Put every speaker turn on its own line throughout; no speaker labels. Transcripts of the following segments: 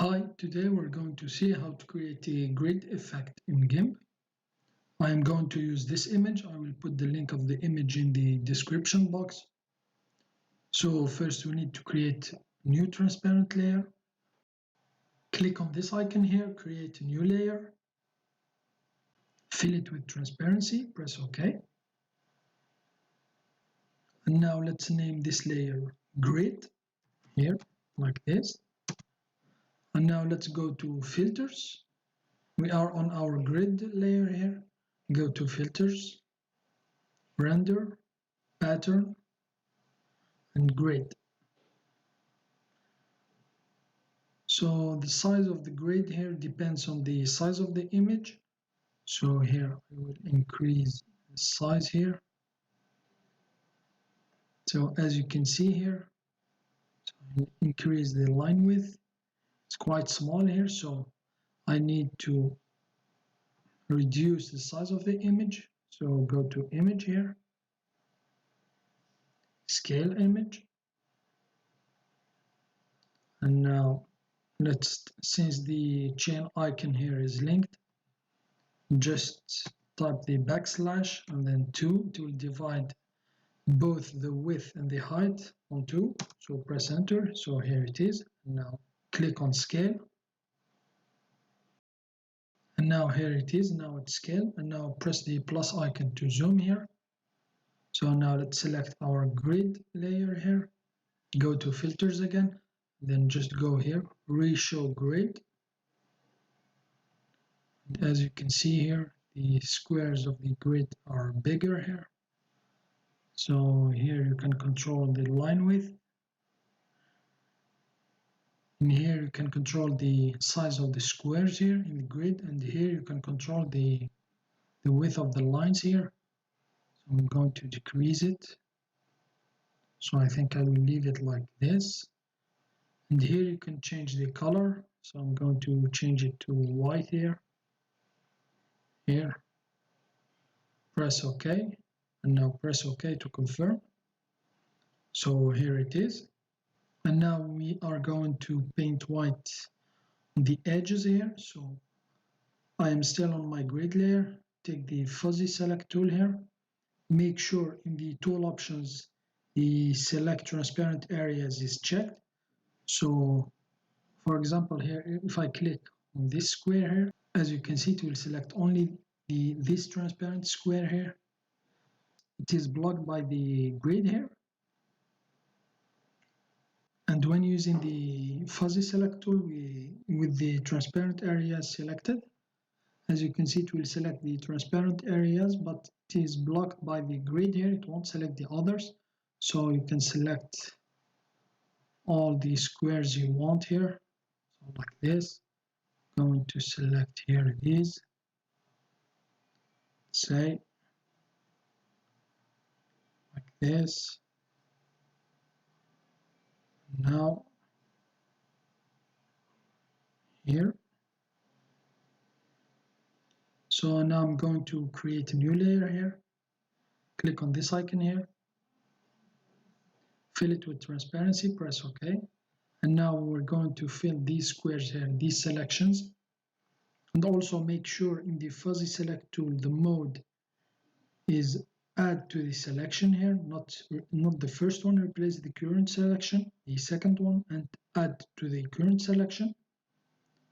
Hi, today we're going to see how to create a grid effect in GIMP. I am going to use this image. I will put the link of the image in the description box. So first we need to create a new transparent layer. Click on this icon here, create a new layer. Fill it with transparency, press OK. And now let's name this layer grid here, like this. And now let's go to filters. We are on our grid layer here. Go to filters, render, pattern, and grid. So the size of the grid here depends on the size of the image. So here I will increase the size here. So as you can see here, so I increase the line width. It's quite small here, so I need to reduce the size of the image. So go to image here, scale image, and now since the chain icon here is linked, just type the backslash and then 2. It will divide both the width and the height on 2. So press enter. So here it is. Now click on scale. And now here it is. Now it's scale. And now press the plus icon to zoom here. So now let's select our grid layer here. Go to filters again. Then just go here, reshow grid. As you can see here, the squares of the grid are bigger here. So here you can control the line width. And here you can control the size of the squares here in the grid. And here you can control the width of the lines here. So I'm going to decrease it. So I think I will leave it like this. And here you can change the color. So I'm going to change it to white here. Here. Press OK. And now press OK to confirm. So here it is. And now we are going to paint white on the edges here. So I am still on my grid layer. Take the fuzzy select tool here. Make sure in the tool options, the select transparent areas is checked. So for example here, if I click on this square here, as you can see, it will select only this transparent square here. It is blocked by the grid here. And when using the fuzzy select tool with the transparent areas selected, as you can see, it will select the transparent areas, but it is blocked by the grid here. It won't select the others. So you can select all the squares you want here. So like this. Going to select here these. Say like this. Now here. So now I'm going to create a new layer here. Click on this icon here. Fill it with transparency, press OK. And now we're going to fill these squares here, these selections. And also make sure in the fuzzy select tool, the mode is add to the selection here, not the first one, replace the current selection, the second one, and add to the current selection.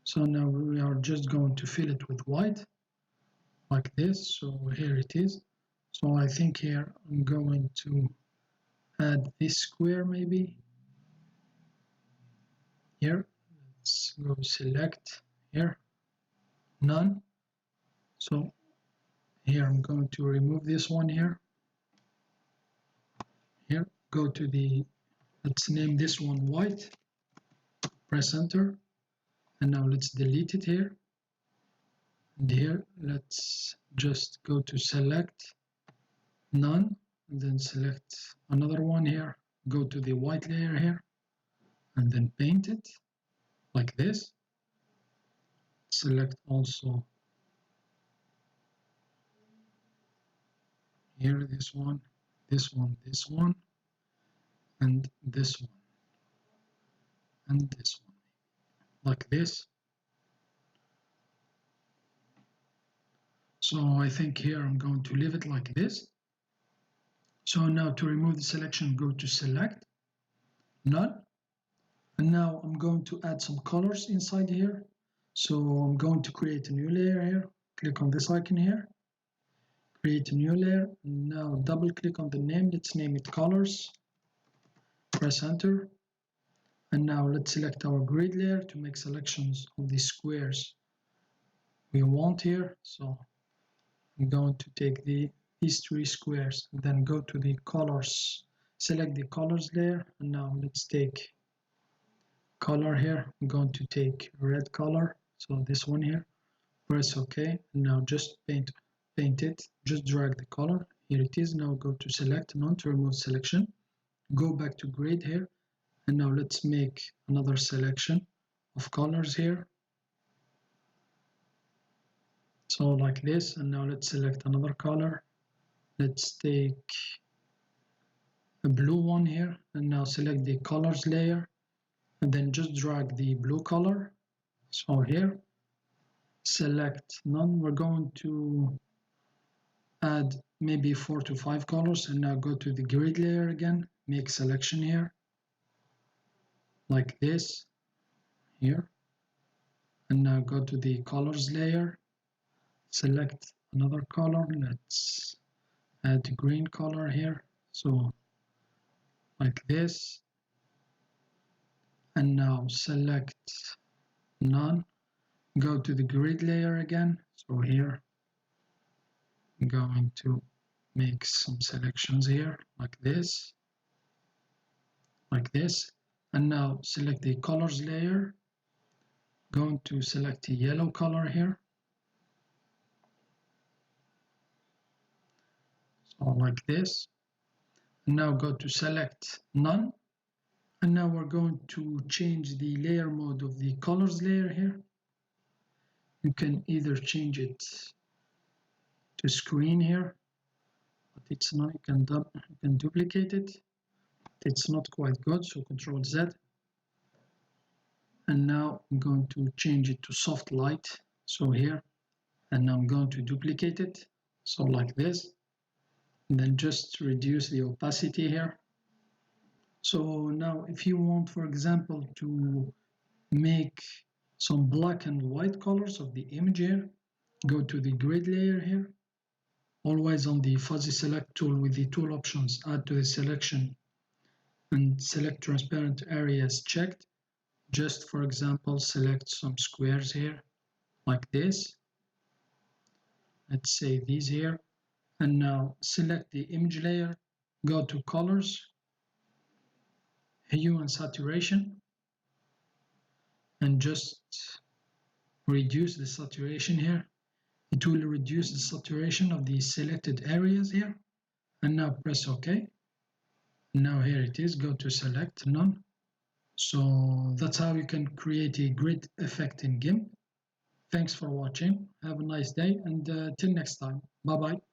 So now we are just going to fill it with white, like this. So here it is. So I think here I'm going to add this square maybe. Here, let's go select here, none. So here I'm going to remove this one here. Here, go to let's name this one white, press enter, and now let's delete it here. And here, let's just go to select, none, and then select another one here, go to the white layer here, and then paint it like this. Select also here this one, this one, this one, and this one, and this one, like this. So I think here I'm going to leave it like this. So now to remove the selection, go to select, none. And now I'm going to add some colors inside here. So I'm going to create a new layer here. Click on this icon here. Create a new layer. Now double click on the name. Let's name it colors. Press enter. And now let's select our grid layer to make selections of the squares we want here. So I'm going to take these 3 squares and then go to the colors. Select the colors layer. And now let's take color here. I'm going to take red color. So this one here. Press OK. And now just paint it. Just drag the color. Here it is. Now go to select, none to remove selection. Go back to grid here. And now let's make another selection of colors here. So like this. And now let's select another color. Let's take a blue one here. And now select the colors layer. And then just drag the blue color. So here. Select none. We're going to add maybe 4 to 5 colors. And now go to the grid layer again. Make selection here. Like this. Here. And now go to the colors layer. Select another color. Let's add the green color here. So like this. And now select none. Go to the grid layer again. So here I'm going to make some selections here like this. Like this. And now select the colors layer. Going to select the yellow color here. So like this. And now go to select none. And now we're going to change the layer mode of the colors layer here. You can either change it to screen here, but it's not, you can duplicate it. It's not quite good, so Control Z. And now I'm going to change it to soft light. So here, and I'm going to duplicate it. So like this. And then just reduce the opacity here. So now if you want, for example, to make some black and white colors of the image here, go to the grid layer here. Always on the fuzzy select tool with the tool options, add to the selection and select transparent areas checked. Just for example, select some squares here like this. Let's say these here. And now select the image layer, go to colors, hue and saturation, and just reduce the saturation here. It will reduce the saturation of the selected areas here. And now press OK. Now here it is, go to select none. So that's how you can create a grid effect in GIMP. Thanks for watching. Have a nice day, and till next time. Bye bye.